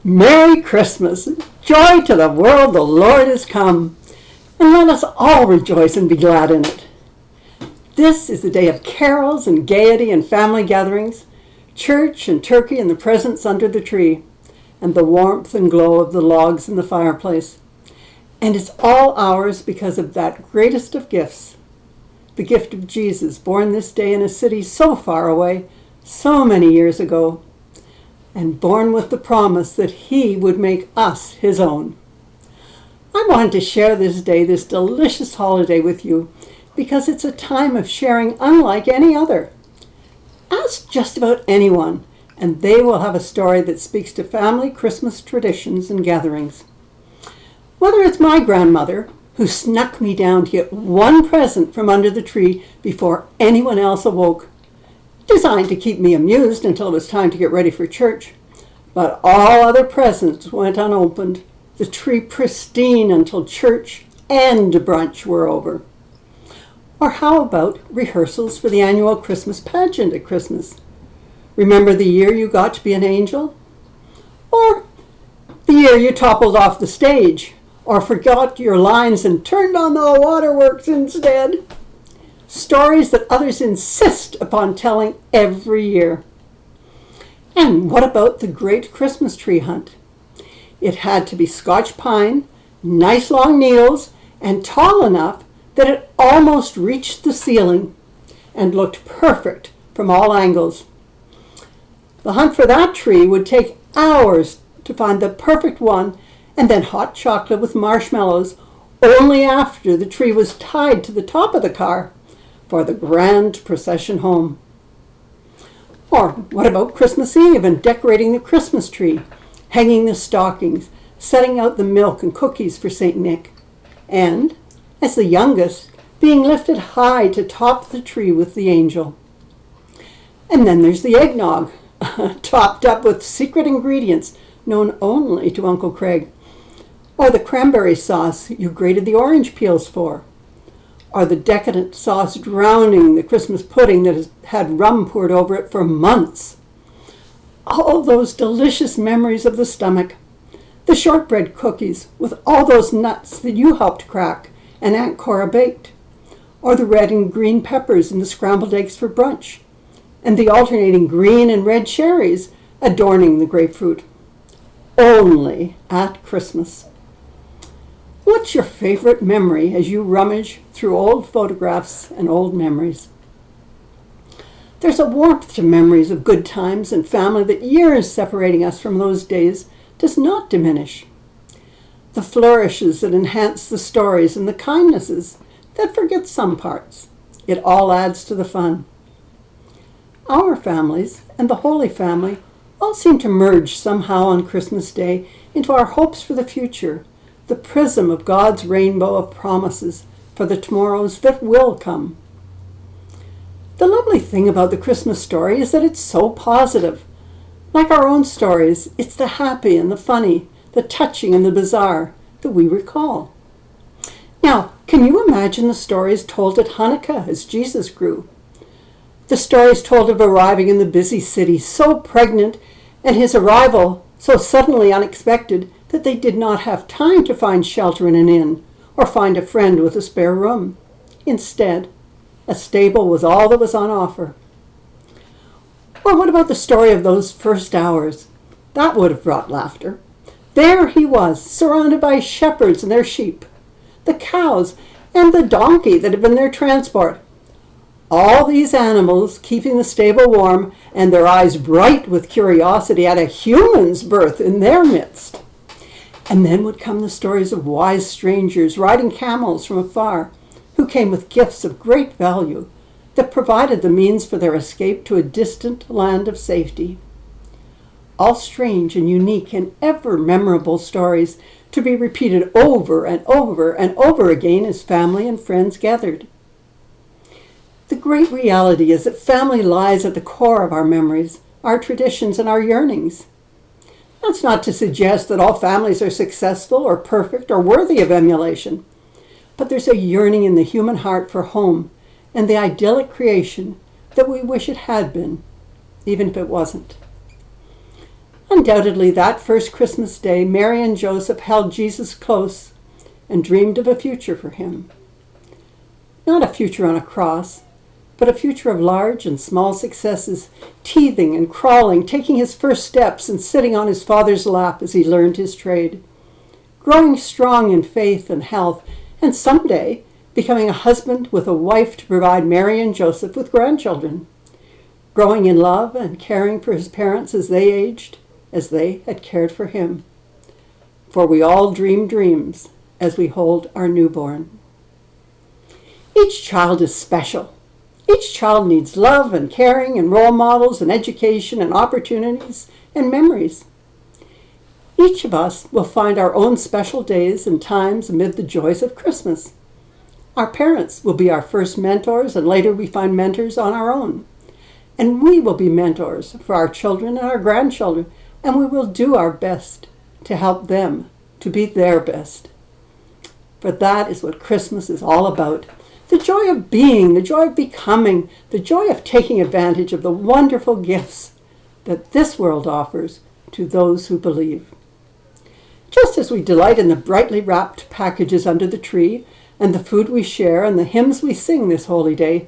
Merry Christmas! Joy to the world, the Lord is come, and let us all rejoice and be glad in it. This is the day of carols and gaiety and family gatherings, church and turkey and the presents under the tree, and the warmth and glow of the logs in the fireplace. And it's all ours because of that greatest of gifts, the gift of Jesus, born this day in a city so far away, so many years ago, and born with the promise that he would make us his own. I wanted to share this day, this delicious holiday with you, because it's a time of sharing unlike any other. Ask just about anyone, and they will have a story that speaks to family Christmas traditions and gatherings. Whether it's my grandmother, who snuck me down to get one present from under the tree before anyone else awoke, designed to keep me amused until it was time to get ready for church, but all other presents went unopened, the tree pristine until church and brunch were over. Or how about rehearsals for the annual Christmas pageant at Christmas? Remember the year you got to be an angel? Or the year you toppled off the stage, or forgot your lines and turned on the waterworks instead? Stories that others insist upon telling every year. And what about the great Christmas tree hunt? It had to be Scotch pine, nice long needles, and tall enough that it almost reached the ceiling and looked perfect from all angles. The hunt for that tree would take hours to find the perfect one, and then hot chocolate with marshmallows only after the tree was tied to the top of the car for the grand procession home. Or what about Christmas Eve and decorating the Christmas tree, hanging the stockings, setting out the milk and cookies for St. Nick, and, as the youngest, being lifted high to top the tree with the angel. And then there's the eggnog, topped up with secret ingredients known only to Uncle Craig, or the cranberry sauce you grated the orange peels for, or the decadent sauce drowning the Christmas pudding that has had rum poured over it for months. All those delicious memories of the stomach, the shortbread cookies with all those nuts that you helped crack and Aunt Cora baked, or the red and green peppers in the scrambled eggs for brunch, and the alternating green and red cherries adorning the grapefruit. Only at Christmas. What's your favorite memory as you rummage through old photographs and old memories? There's a warmth to memories of good times and family that years separating us from those days does not diminish. The flourishes that enhance the stories and the kindnesses that forget some parts. It all adds to the fun. Our families and the Holy Family all seem to merge somehow on Christmas Day into our hopes for the future, the prism of God's rainbow of promises for the tomorrows that will come. The lovely thing about the Christmas story is that it's so positive. Like our own stories, it's the happy and the funny, the touching and the bizarre that we recall. Now, can you imagine the stories told at Hanukkah as Jesus grew? The stories told of arriving in the busy city so pregnant and his arrival so suddenly unexpected that they did not have time to find shelter in an inn or find a friend with a spare room. Instead, a stable was all that was on offer. Or what about the story of those first hours? That would have brought laughter. There he was, surrounded by shepherds and their sheep, the cows and the donkey that had been their transport. All these animals keeping the stable warm and their eyes bright with curiosity at a human's birth in their midst. And then would come the stories of wise strangers riding camels from afar, who came with gifts of great value that provided the means for their escape to a distant land of safety. All strange and unique and ever memorable stories to be repeated over and over and over again as family and friends gathered. The great reality is that family lies at the core of our memories, our traditions, and our yearnings. That's not to suggest that all families are successful or perfect or worthy of emulation, but there's a yearning in the human heart for home and the idyllic creation that we wish it had been, even if it wasn't. Undoubtedly, that first Christmas day, Mary and Joseph held Jesus close and dreamed of a future for him. Not a future on a cross, but a future of large and small successes, teething and crawling, taking his first steps and sitting on his father's lap as he learned his trade, growing strong in faith and health, and someday becoming a husband with a wife to provide Mary and Joseph with grandchildren, growing in love and caring for his parents as they aged, as they had cared for him. For we all dream dreams as we hold our newborn. Each child is special. Each child needs love and caring and role models and education and opportunities and memories. Each of us will find our own special days and times amid the joys of Christmas. Our parents will be our first mentors, and later we find mentors on our own. And we will be mentors for our children and our grandchildren, and we will do our best to help them to be their best. For that is what Christmas is all about. The joy of being, the joy of becoming, the joy of taking advantage of the wonderful gifts that this world offers to those who believe. Just as we delight in the brightly wrapped packages under the tree, and the food we share, and the hymns we sing this holy day,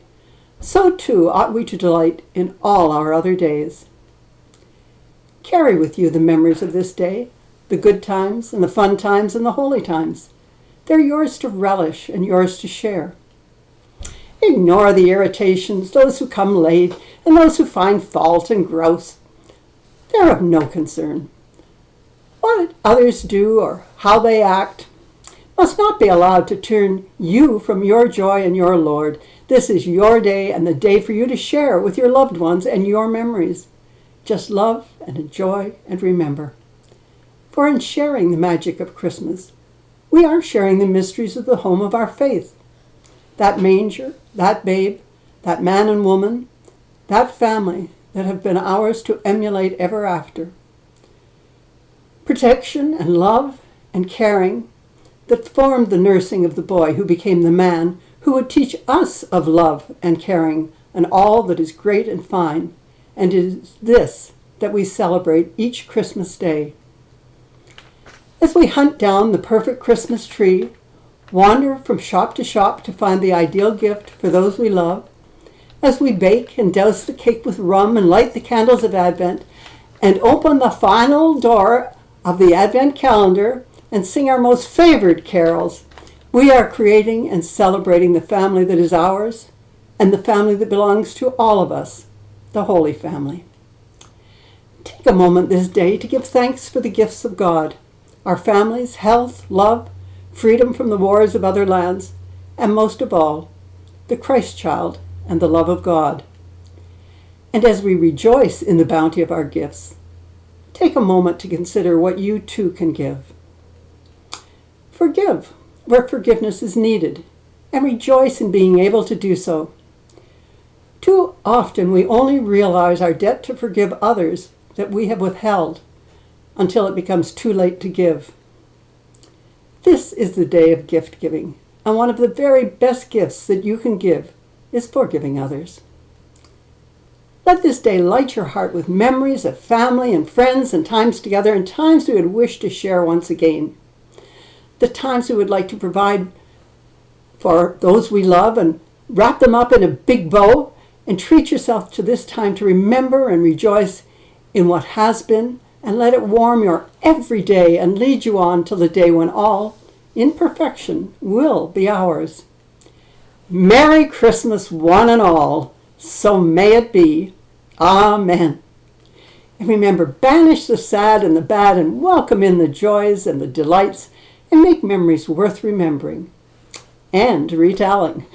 so too ought we to delight in all our other days. Carry with you the memories of this day, the good times and the fun times and the holy times. They're yours to relish and yours to share. Ignore the irritations, those who come late, and those who find fault and grouse. They're of no concern. What others do or how they act must not be allowed to turn you from your joy and your Lord. This is your day and the day for you to share with your loved ones and your memories. Just love and enjoy and remember. For in sharing the magic of Christmas, we are sharing the mysteries of the home of our faith. That manger, that babe, that man and woman, that family that have been ours to emulate ever after. Protection and love and caring that formed the nursing of the boy who became the man who would teach us of love and caring and all that is great and fine, and it is this that we celebrate each Christmas day. As we hunt down the perfect Christmas tree, wander from shop to shop to find the ideal gift for those we love, as we bake and douse the cake with rum and light the candles of Advent, and open the final door of the Advent calendar and sing our most favored carols, we are creating and celebrating the family that is ours and the family that belongs to all of us, the Holy Family. Take a moment this day to give thanks for the gifts of God, our families, health, love, freedom from the wars of other lands, and most of all, the Christ child and the love of God. And as we rejoice in the bounty of our gifts, take a moment to consider what you too can give. Forgive where forgiveness is needed, and rejoice in being able to do so. Too often we only realize our debt to forgive others that we have withheld until it becomes too late to give. This is the day of gift giving, and one of the very best gifts that you can give is forgiving others. Let this day light your heart with memories of family and friends and times together and times we would wish to share once again. The times we would like to provide for those we love and wrap them up in a big bow and treat yourself to this time to remember and rejoice in what has been and let it warm your every day and lead you on till the day when all, in perfection, will be ours. Merry Christmas, one and all. So may it be. Amen. And remember, banish the sad and the bad and welcome in the joys and the delights and make memories worth remembering and retelling.